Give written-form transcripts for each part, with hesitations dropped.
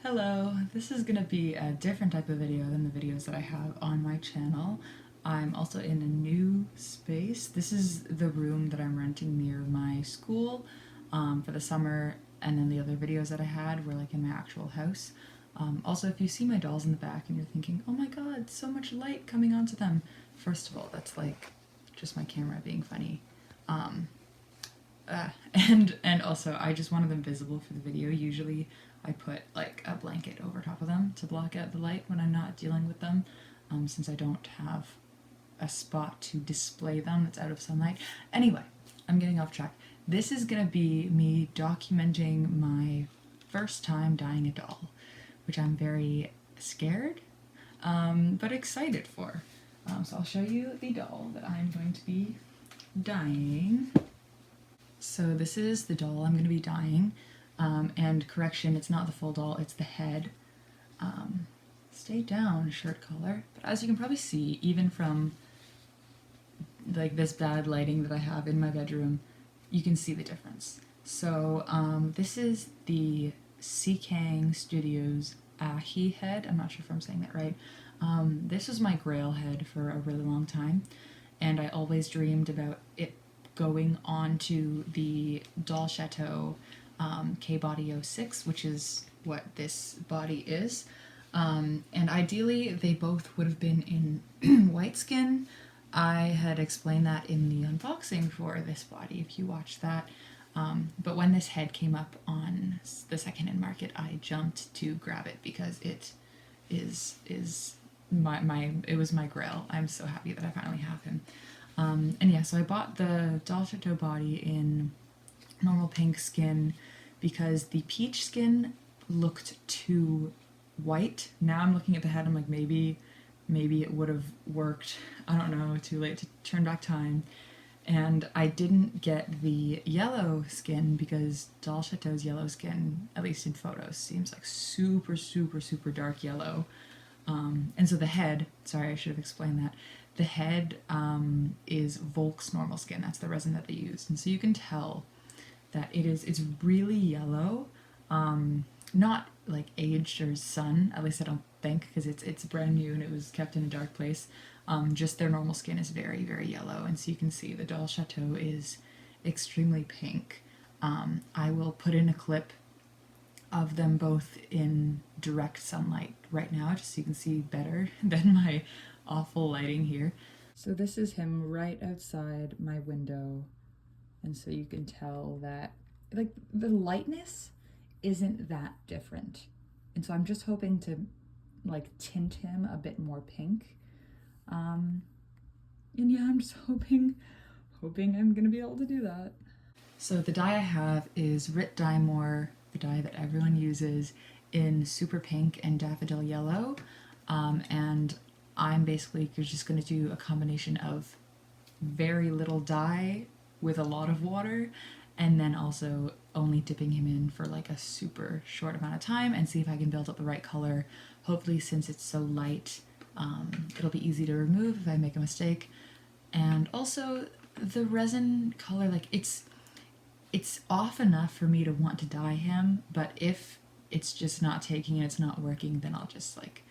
Hello, this is gonna be a different type of video than the videos that I have on my channel. I'm also in a new space. This is the room that I'm renting near my school for the summer, and then the other videos that I had were like in my actual house. Also, if you see my dolls in the back and you're thinking, oh my god, so much light coming onto them, first of all, that's like just my camera being funny. And also I just wanted them visible for the video. Usually I put like a blanket over top of them to block out the light when I'm not dealing with them, since I don't have a spot to display them that's out of sunlight. Anyway, I'm getting off track. This is gonna be me documenting my first time dyeing a doll, which I'm very scared, but excited for. So I'll show you the doll that I'm going to be dyeing. So this is the doll I'm going to be dyeing, and correction, it's not the full doll, it's the head. Stay down, shirt collar. But as you can probably see, even from like this bad lighting that I have in my bedroom, you can see the difference. So this is the Seekang Studios Ahi head. I'm not sure if I'm saying that right. This was my grail head for a really long time, and I always dreamed about it going on to the Doll Chateau K-Body 06, which is what this body is. And ideally, they both would have been in white skin. I had explained that in the unboxing for this body, if you watched that. But when this head came up on the secondhand market, I jumped to grab it because it is it was my grail. I'm so happy that I finally have him. And yeah, so I bought the Doll Chateau body in normal pink skin because the peach skin looked too white. Now I'm looking at the head, I'm like, maybe it would have worked. I don't know, too late to turn back time. And I didn't get the yellow skin because Doll Chateau's yellow skin, at least in photos, seems like super, super, super dark yellow. And so the head, sorry, I should have explained that. The head is Volk's normal skin. That's the resin that they used. And so you can tell that it's really yellow. Not like aged or sun, at least I don't think, because it's brand new and it was kept in a dark place. Just their normal skin is very, very yellow. And so you can see the Doll Chateau is extremely pink. I will put in a clip of them both in direct sunlight right now, just so you can see better than my awful lighting here. So this is him right outside my window, and so you can tell that like the lightness isn't that different, and so I'm just hoping to like tint him a bit more pink. And yeah, I'm just hoping I'm gonna be able to do that. So the dye I have is Rit Dye More, the dye that everyone uses, in super pink and daffodil yellow, and I'm basically just going to do a combination of very little dye with a lot of water, and then also only dipping him in for like a super short amount of time and see if I can build up the right color. Hopefully, since it's so light, it'll be easy to remove if I make a mistake. And also the resin color, like it's off enough for me to want to dye him, but if it's just not taking and it's not working, then I'll just like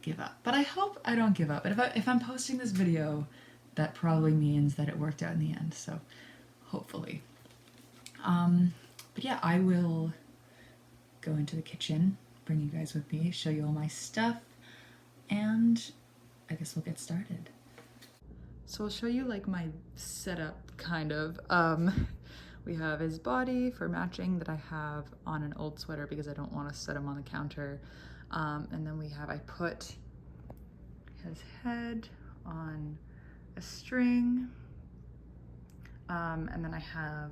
give up. But I hope I don't give up. But if I'm posting this video, that probably means that it worked out in the end, so hopefully. But yeah, I will go into the kitchen, bring you guys with me, show you all my stuff, and I guess we'll get started. So I'll show you like my setup, kind of. We have his body for matching that I have on an old sweater because I don't want to set him on the counter. And then I put his head on a string. And then I have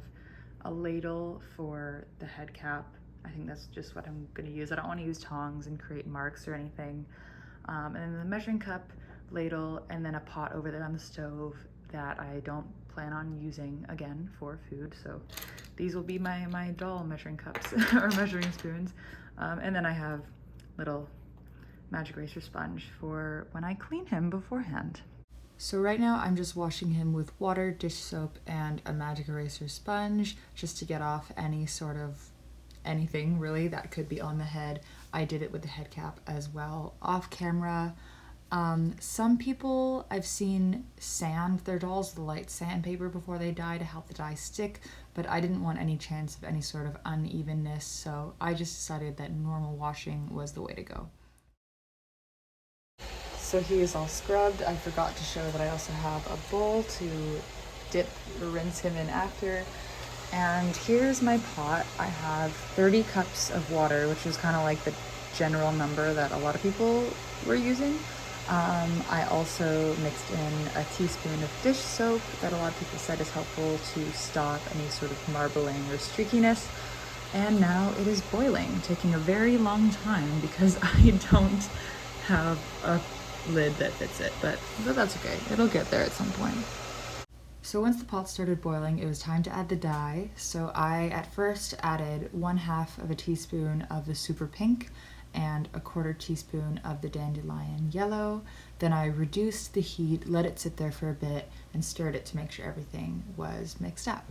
a ladle for the head cap. I think that's just what I'm gonna use. I don't want to use tongs and create marks or anything. And then the measuring cup, ladle, and then a pot over there on the stove that I don't plan on using again for food. So these will be my doll measuring cups or measuring spoons. And then I have little magic eraser sponge for when I clean him beforehand. So right now I'm just washing him with water, dish soap, and a magic eraser sponge just to get off any sort of anything really that could be on the head. I did it with the head cap as well off camera. Some people I've seen sand their dolls with light sandpaper before they dye to help the dye stick, but I didn't want any chance of any sort of unevenness, so I just decided that normal washing was the way to go. So he is all scrubbed. I forgot to show that I also have a bowl to dip or rinse him in after. And here's my pot. I have 30 cups of water, which is kind of like the general number that a lot of people were using. I also mixed in a teaspoon of dish soap that a lot of people said is helpful to stop any sort of marbling or streakiness. And now it is boiling, taking a very long time because I don't have a lid that fits it, but that's okay. It'll get there at some point. So once the pot started boiling, it was time to add the dye. So I at first added 1/2 of a teaspoon of the super pink and a 1/4 teaspoon of the dandelion yellow. Then I reduced the heat, let it sit there for a bit, and stirred it to make sure everything was mixed up.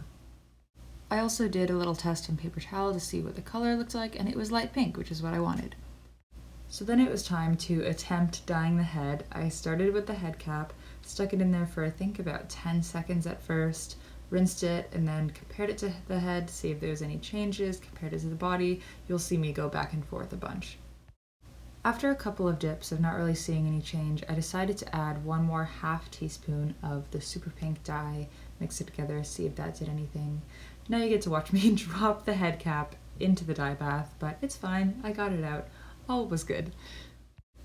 I also did a little test on paper towel to see what the color looked like, and it was light pink, which is what I wanted. So then it was time to attempt dyeing the head. I started with the head cap, stuck it in there for I think about 10 seconds at first, rinsed it, and then compared it to the head to see if there was any changes, compared it to the body. You'll see me go back and forth a bunch. After a couple of dips of not really seeing any change, I decided to add 1 more 1/2 teaspoon of the super pink dye, mix it together, see if that did anything. Now you get to watch me drop the head cap into the dye bath, but it's fine, I got it out. All was good.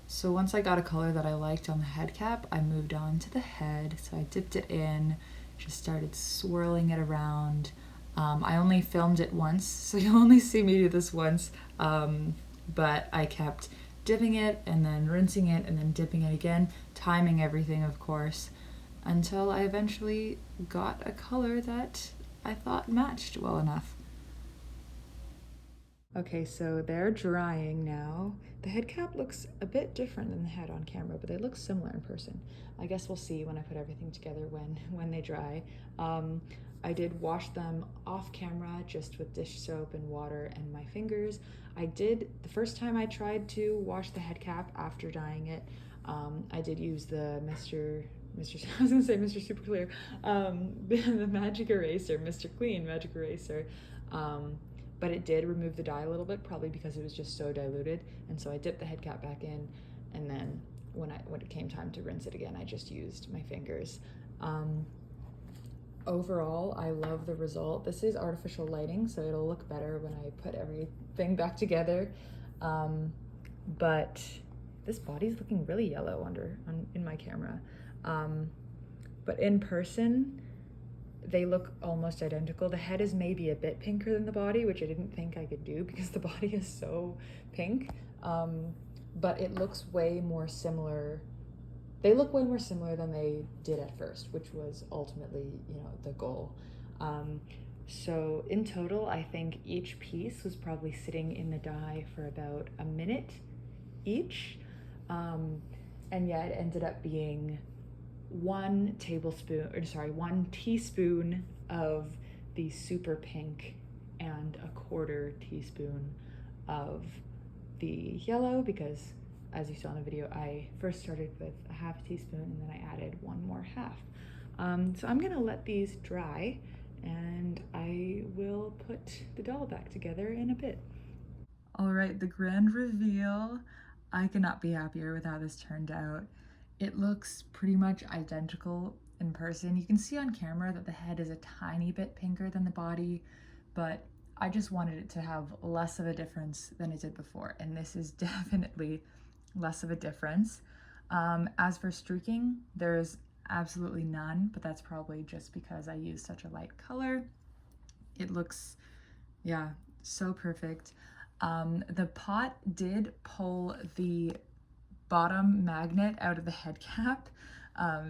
So once I got a color that I liked on the head cap, I moved on to the head. So I dipped it in, just started swirling it around. I only filmed it once, so you'll only see me do this once, but I kept dipping it and then rinsing it and then dipping it again, timing everything of course, until I eventually got a color that I thought matched well enough. Okay, so they're drying now. The head cap looks a bit different than the head on camera, but they look similar in person. I guess we'll see when I put everything together when they dry. I did wash them off camera just with dish soap and water and my fingers. The first time I tried to wash the head cap after dyeing it, I did use the I was gonna say Mr. Super Clear, the magic eraser, Mr. Clean magic eraser. But it did remove the dye a little bit, probably because it was just so diluted. And so I dipped the head cap back in, and then when it came time to rinse it again, I just used my fingers. Overall, I love the result. This is artificial lighting, so it'll look better when I put everything back together. But this body's looking really yellow in my camera. But in person, they look almost identical. The head is maybe a bit pinker than the body, which I didn't think I could do because the body is so pink. But it looks way more similar. They look way more similar than they did at first, which was ultimately, the goal. So in total, I think each piece was probably sitting in the dye for about a minute each. And yet it ended up being 1 teaspoon of the super pink and a 1/4 teaspoon of the yellow, because as you saw in the video, I first started with a 1/2 teaspoon and then I added 1 more 1/2. So I'm gonna let these dry and I will put the doll back together in a bit. All right, the grand reveal. I cannot be happier with how this turned out. It looks pretty much identical in person. You can see on camera that the head is a tiny bit pinker than the body, but I just wanted it to have less of a difference than it did before, and this is definitely less of a difference. As for streaking, there's absolutely none, but that's probably just because I used such a light color. It looks, yeah, so perfect. The pot did pull the bottom magnet out of the head cap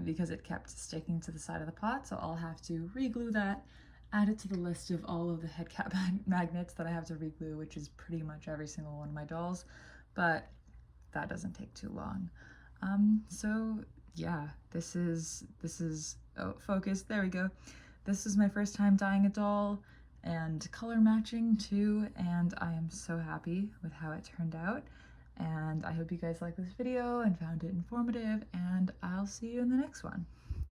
because it kept sticking to the side of the pot, so I'll have to re-glue that, add it to the list of all of the head cap magnets that I have to re-glue, which is pretty much every single one of my dolls, but that doesn't take too long. So yeah, this is, oh, focus, there we go. This is my first time dyeing a doll, and color matching too, and I am so happy with how it turned out. And I hope you guys liked this video and found it informative, and I'll see you in the next one.